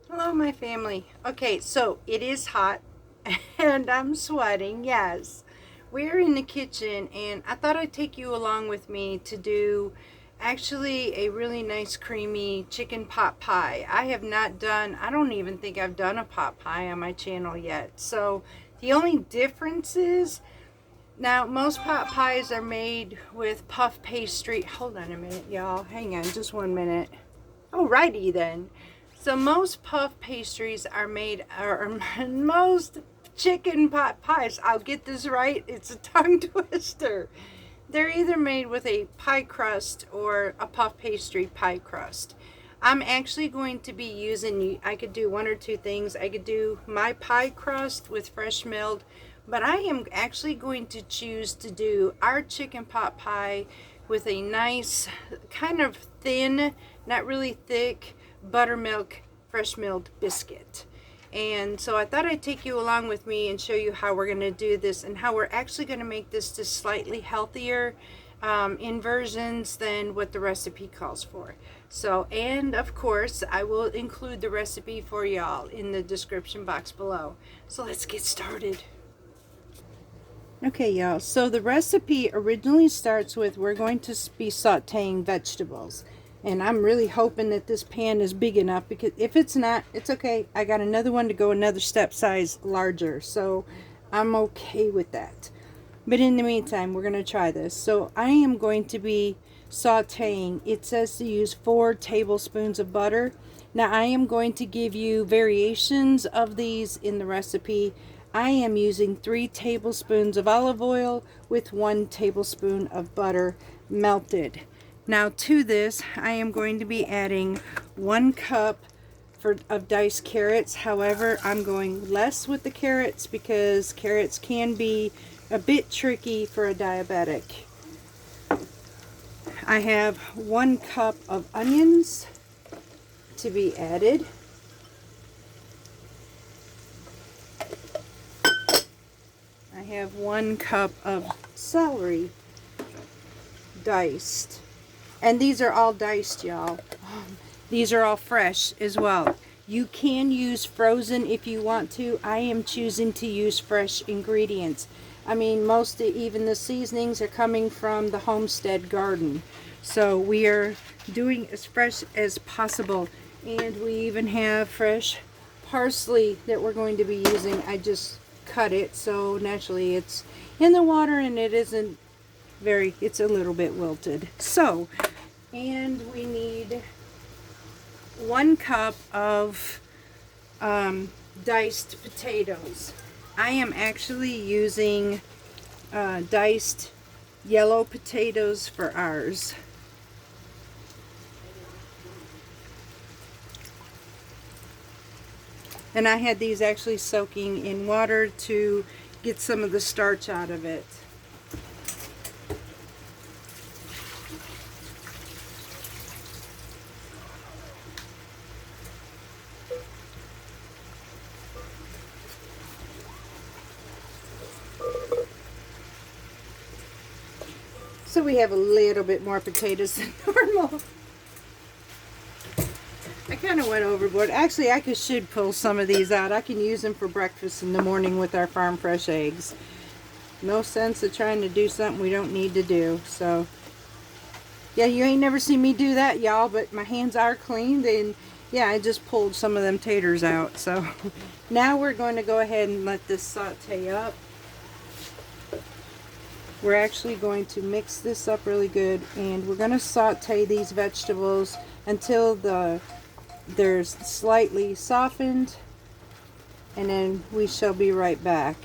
Hello, my family. Okay, so it is hot and I'm sweating. Yes, we're in the kitchen, and I thought I'd take you along with me to do actually a really nice creamy chicken pot pie. I have not done, I don't even think I've done a pot pie on my channel yet. So the only difference is now most pot pies are made with puff pastry. Hold on a minute, y'all. Hang on just 1 minute. Alrighty then. So most puff pastries are made, or most chicken pot pies, I'll get this right, it's a tongue twister. They're either made with a pie crust or a puff pastry pie crust. I'm actually going to be using, I could do one or two things. I could do my pie crust with fresh milled, but I am actually going to choose to do our chicken pot pie with a nice kind of thin, not really thick, buttermilk fresh milled biscuit. And so I thought I'd take you along with me and show you how we're going to do this and how we're actually going to make this just slightly healthier in versions than what the recipe calls for. So, and of course, I will include the recipe for y'all in the description box below. So let's get started. Okay, y'all, so the recipe originally starts with we're going to be sauteing vegetables. And I'm really hoping that this pan is big enough, because if it's not, it's okay. I got another one to go another step size larger, so I'm okay with that. But in the meantime, we're going to try this. So I am going to be sauteing. It says to use 4 tablespoons of butter. Now I am going to give you variations of these in the recipe. I am using 3 tablespoons of olive oil with 1 tablespoon of butter melted. Now to this, I am going to be adding 1 cup of diced carrots. However, I'm going less with the carrots because carrots can be a bit tricky for a diabetic. I have 1 cup of onions to be added. I have 1 cup of celery diced. And these are all diced, y'all. These are all fresh as well. You can use frozen if you want to. I am choosing to use fresh ingredients. I mean, most even the seasonings are coming from the homestead garden. So we are doing as fresh as possible. And we even have fresh parsley that we're going to be using. I just cut it, so naturally it's in the water and it isn't very, it's a little bit wilted. So, and we need 1 cup of diced potatoes. I am actually using diced yellow potatoes for ours. And I had these actually soaking in water to get some of the starch out of it. So we have a little bit more potatoes than normal. I kind of went overboard. Actually, should pull some of these out. I can use them for breakfast in the morning with our farm fresh eggs. No sense of trying to do something we don't need to do. So, yeah, you ain't never seen me do that, y'all, but my hands are cleaned, and yeah, I just pulled some of them taters out. So now we're going to go ahead and let this saute up. We're actually going to mix this up really good, and we're going to saute these vegetables until they're slightly softened, and then we shall be right back.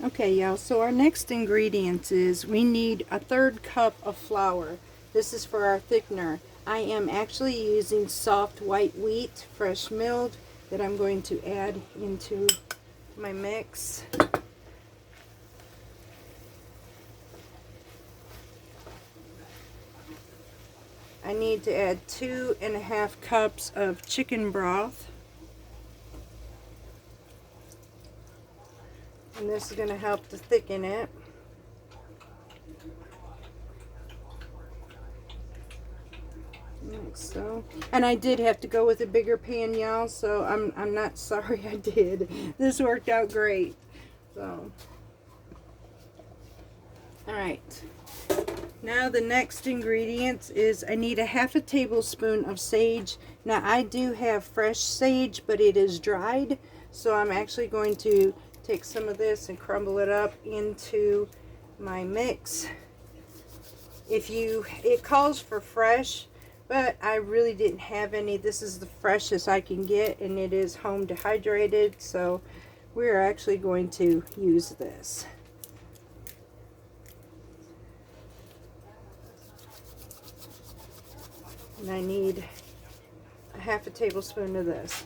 Okay, y'all, so our next ingredient is we need a 1/3 cup of flour. This is for our thickener. I am actually using soft white wheat, fresh milled, that I'm going to add into my mix. I need to add 2½ cups of chicken broth. And this is going to help to thicken it. like so. And I did have to go with a bigger pan, y'all, so I'm not sorry I did. This worked out great. So, all right. Now the next ingredient is I need a half a tablespoon of sage. Now I do have fresh sage, but it is dried, so I'm actually going to take some of this and crumble it up into my mix. It calls for fresh, but I really didn't have any. This is the freshest I can get, and it is home dehydrated, so we're actually going to use this. And I need a half a tablespoon of this.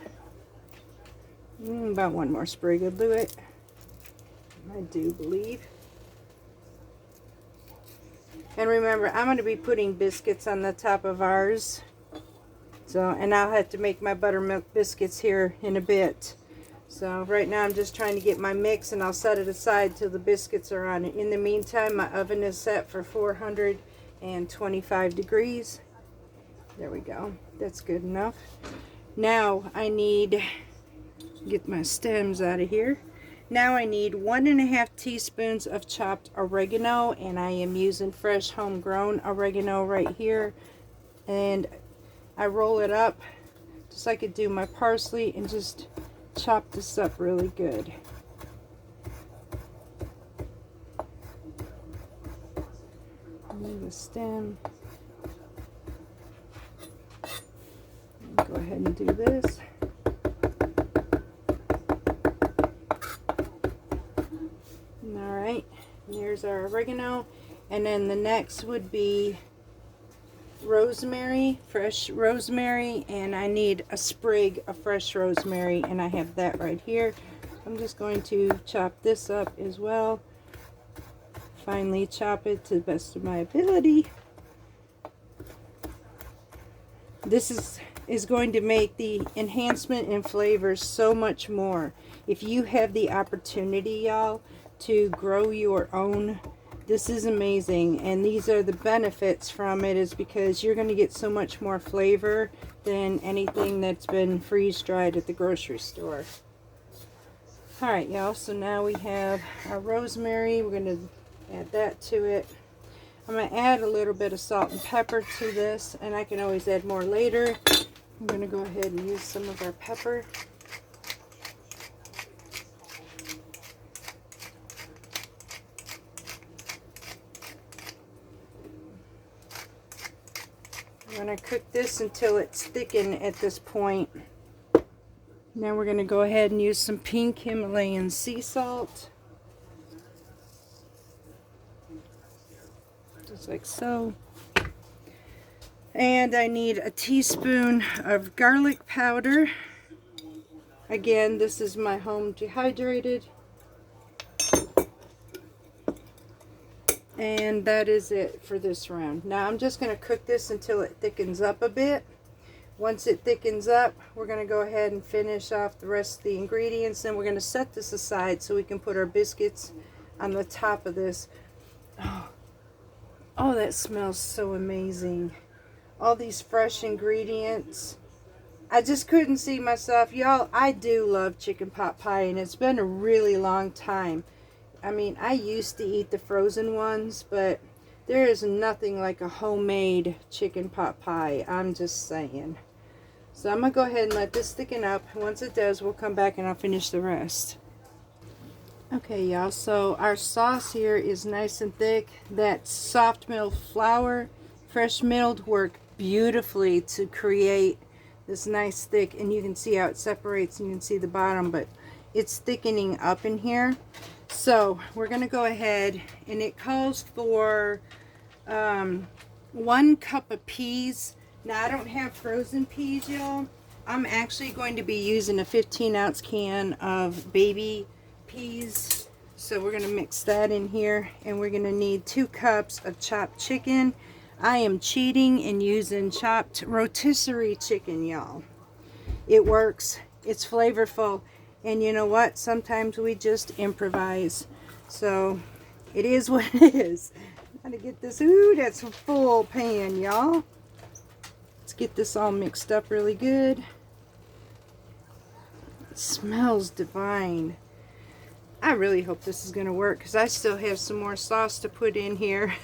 About one more sprig will do it, I do believe. And remember, I'm going to be putting biscuits on the top of ours. So, and I'll have to make my buttermilk biscuits here in a bit. So right now I'm just trying to get my mix, and I'll set it aside till the biscuits are on it. In the meantime, my oven is set for 425 degrees. There we go. That's good enough. Now I need, get my stems out of here. Now I need 1.5 teaspoons of chopped oregano, and I am using fresh homegrown oregano right here. And I roll it up just like I do my parsley and just chop this up really good. Move the stem. Go ahead and do this. Alright, here's our oregano. And then the next would be rosemary, fresh rosemary, and I need a sprig of fresh rosemary, and I have that right here. I'm just going to chop this up as well. Finely chop it to the best of my ability. This is going to make the enhancement in flavor so much more. If you have the opportunity, y'all, to grow your own, this is amazing. And these are the benefits from it, is because you're going to get so much more flavor than anything that's been freeze dried at the grocery store. Alright, y'all, so now we have our rosemary. We're going to add that to it. I'm going to add a little bit of salt and pepper to this, and I can always add more later. I'm going to go ahead and use some of our pepper. I'm going to cook this until it's thickened at this point. Now we're going to go ahead and use some pink Himalayan sea salt. Just like so. And I need a teaspoon of garlic powder. Again, this is my home dehydrated. And that is it for this round. Now I'm just going to cook this until it thickens up a bit. Once it thickens up, we're going to go ahead and finish off the rest of the ingredients. Then we're going to set this aside so we can put our biscuits on the top of this. Oh, that smells so amazing. All these fresh ingredients. I just couldn't see myself. Y'all, I do love chicken pot pie, and it's been a really long time. I mean, I used to eat the frozen ones, but there is nothing like a homemade chicken pot pie. I'm just saying. So I'm going to go ahead and let this thicken up. Once it does, we'll come back and I'll finish the rest. Okay, y'all, so our sauce here is nice and thick. That soft milled flour, fresh milled, work beautifully to create this nice thick, and you can see how it separates, and you can see the bottom, but it's thickening up in here. So we're going to go ahead, and it calls for 1 cup of peas. Now I don't have frozen peas, y'all. I'm actually going to be using a 15-ounce can of baby peas. So we're going to mix that in here, and we're going to need 2 cups of chopped chicken. I am cheating and using chopped rotisserie chicken, y'all. It works. It's flavorful. And you know what? Sometimes we just improvise. So it is what it is. Gotta get this. Ooh, that's a full pan, y'all. Let's get this all mixed up really good. It smells divine. I really hope this is going to work because I still have some more sauce to put in here.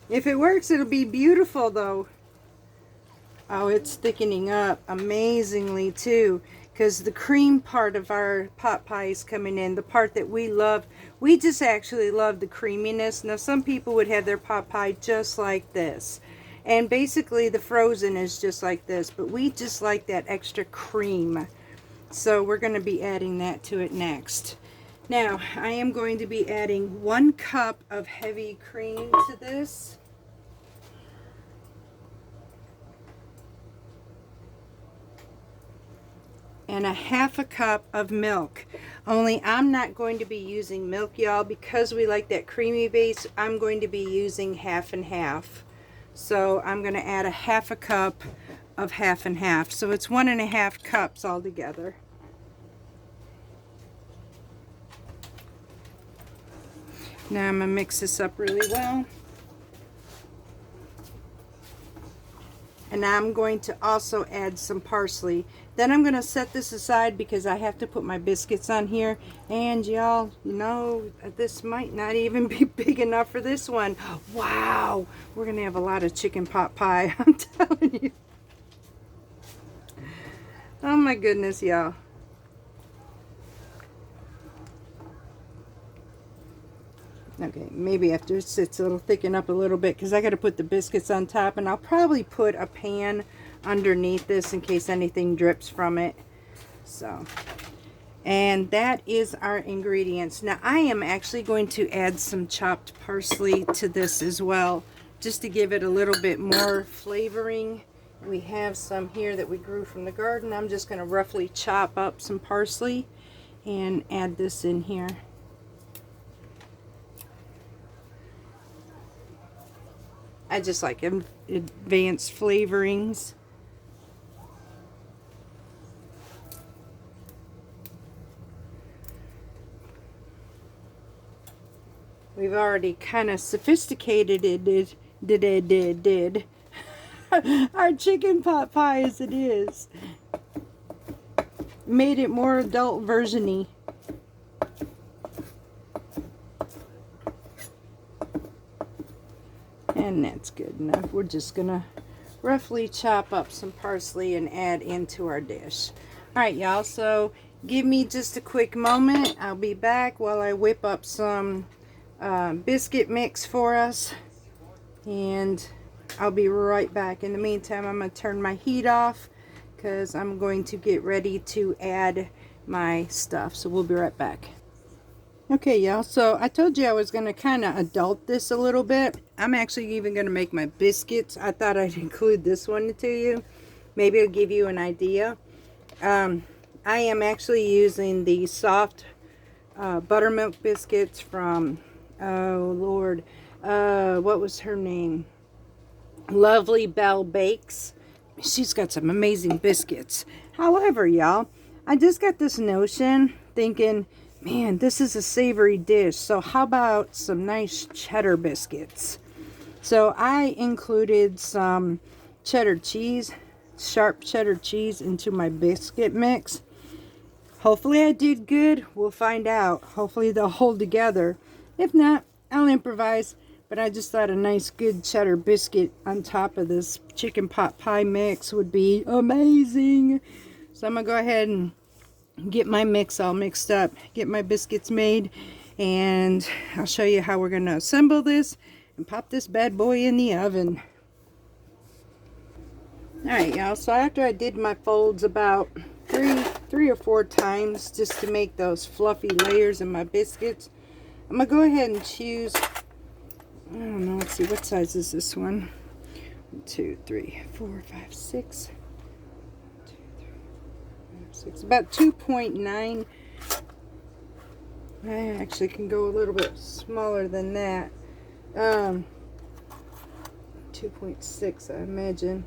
If it works, it'll be beautiful though. Oh, it's thickening up amazingly too, because the cream part of our pot pie is coming in, the part that we love. We just actually love the creaminess. Now some people would have their pot pie just like this, and basically the frozen is just like this, but we just like that extra cream. So we're going to be adding that to it next. Now I am going to be adding 1 cup of heavy cream to this. And a 1/2 cup of milk. Only I'm not going to be using milk, y'all, because we like that creamy base. I'm going to be using 1/2 and 1/2. So I'm going to add a 1/2 cup of 1/2 and 1/2. So it's 1 1/2 cups altogether. Now I'm going to mix this up really well. And I'm going to also add some parsley. Then I'm going to set this aside because I have to put my biscuits on here. And y'all, you know, this might not even be big enough for this one. Wow, we're going to have a lot of chicken pot pie, I'm telling you. Oh my goodness, y'all. Okay, maybe after it sits it'll thicken up a little bit because I got to put the biscuits on top, and I'll probably put a pan underneath this in case anything drips from it. So, and that is our ingredients. Now I am actually going to add some chopped parsley to this as well, just to give it a little bit more flavoring. We have some here that we grew from the garden. I'm just going to roughly chop up some parsley and add this in here. I just like advanced flavorings. We've already kind of sophisticated it. Our chicken pot pie as it is. Made it more adult version-y. And that's good enough. We're just gonna roughly chop up some parsley and add into our dish. Alright y'all, so give me just a quick moment. I'll be back while I whip up some biscuit mix for us, and I'll be right back. In the meantime, I'm going to turn my heat off because I'm going to get ready to add my stuff. So we'll be right back. Okay y'all, so I told you I was going to kind of adult this a little bit. I'm actually even going to make my biscuits. I thought I'd include this one to you. Maybe it'll give you an idea. I am actually using the soft buttermilk biscuits from, oh Lord, what was her name? Lovely Belle Bakes. She's got some amazing biscuits. However, y'all, I just got this notion thinking, man, this is a savory dish, so how about some nice cheddar biscuits? So I included some cheddar cheese, sharp cheddar cheese, into my biscuit mix. Hopefully I did good. We'll find out. Hopefully they'll hold together. If not, I'll improvise. But I just thought a nice good cheddar biscuit on top of this chicken pot pie mix would be amazing. So I'm going to go ahead and get my mix all mixed up, get my biscuits made, and I'll show you how we're going to assemble this and pop this bad boy in the oven. Alright y'all, so after I did my folds about three or four times just to make those fluffy layers in my biscuits, I'm going to go ahead and choose, I don't know, let's see, what size is this one? 1, 2, 3, 4, 5, 6. 6, about 2.9. I actually can go a little bit smaller than that. 2.6, I imagine.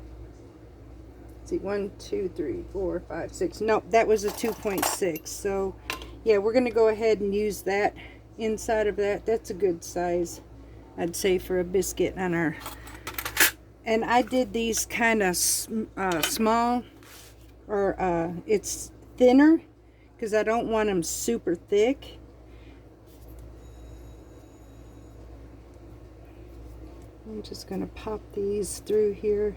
Let's see, 1, 2, 3, 4, 5, 6. Nope, that was a 2.6. So yeah, we're gonna go ahead and use that inside of that. That's a good size. I'd say, for a biscuit on our. And I did these kind of small, or it's thinner, because I don't want them super thick. I'm just going to pop these through here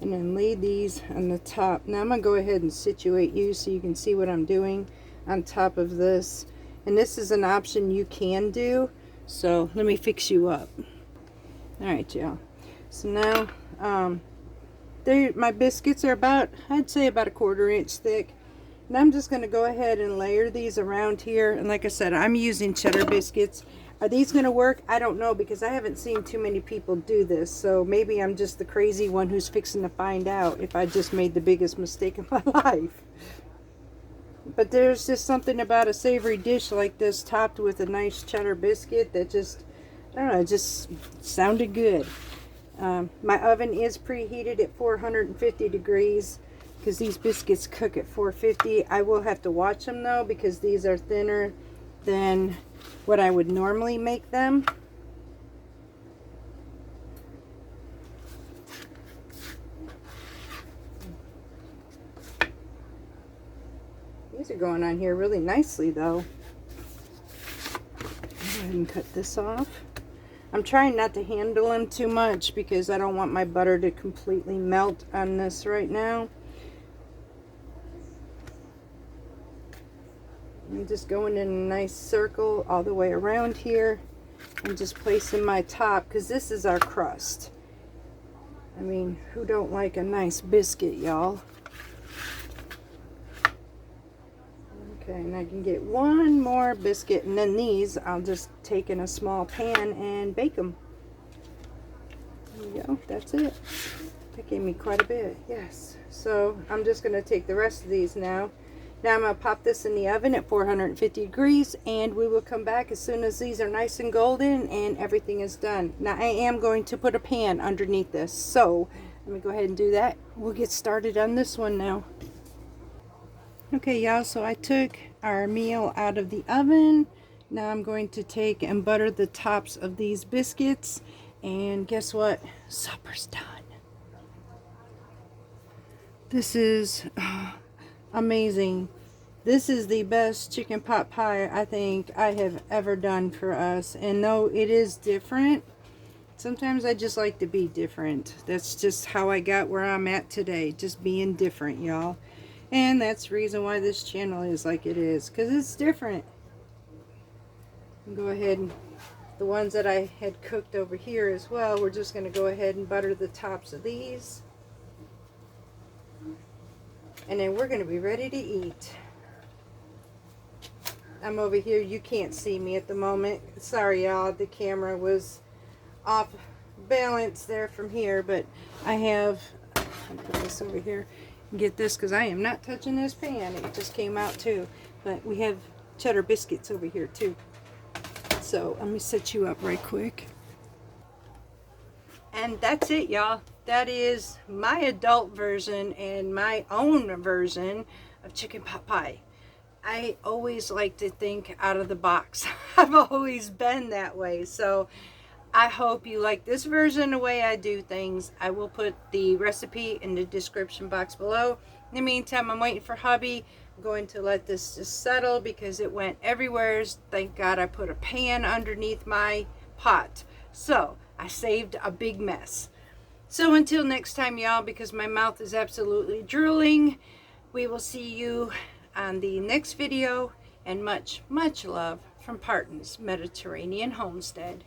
and then lay these on the top. Now I'm going to go ahead and situate you so you can see what I'm doing on top of this. And this is an option you can do. So let me fix you up. Alright, y'all. So now, my biscuits are about, I'd say about 1/4 inch thick. And I'm just going to go ahead and layer these around here. And like I said, I'm using cheddar biscuits. Are these going to work? I don't know, because I haven't seen too many people do this. So maybe I'm just the crazy one who's fixing to find out if I just made the biggest mistake of my life. But there's just something about a savory dish like this topped with a nice cheddar biscuit that just, I don't know, it just sounded good. My oven is preheated at 450 degrees because these biscuits cook at 450. I will have to watch them though, because these are thinner than what I would normally make them. These are going on here really nicely though. Go ahead and cut this off. I'm trying not to handle them too much because I don't want my butter to completely melt on this right now. I'm just going in a nice circle all the way around here and just placing my top, because this is our crust. I mean, who don't like a nice biscuit, y'all? Okay, and I can get one more biscuit, and then these I'll just take in a small pan and bake them. There we go, that's it. That gave me quite a bit, yes. So I'm just going to take the rest of these now. Now I'm going to pop this in the oven at 450 degrees, and we will come back as soon as these are nice and golden and everything is done. Now I am going to put a pan underneath this, so let me go ahead and do that. We'll get started on this one now. Okay, y'all, so I took our meal out of the oven. Now I'm going to take and butter the tops of these biscuits, and guess what? Supper's done. This is amazing. This is the best chicken pot pie I think I have ever done for us. And though it is different, sometimes I just like to be different. That's just how I got where I'm at today, just being different, y'all. And that's the reason why this channel is like it is, because it's different. Go ahead and the ones that I had cooked over here as well, we're just going to go ahead and butter the tops of these. And then we're going to be ready to eat. I'm over here. You can't see me at the moment. Sorry, y'all. The camera was off balance there from here. But I have... I'll put this over here and get this, because I am not touching this pan. It just came out too. But we have cheddar biscuits over here too. So let me set you up right quick. And that's it, y'all. That is my adult version and my own version of chicken pot pie. I always like to think out of the box. I've always been that way. So I hope you like this version the way I do things. I will put the recipe in the description box below. In the meantime, I'm waiting for hubby. I'm going to let this just settle because it went everywhere. Thank God I put a pan underneath my pot. So I saved a big mess. So until next time, y'all, because my mouth is absolutely drooling, we will see you on the next video, and much, much love from Parton's Mediterranean Homestead.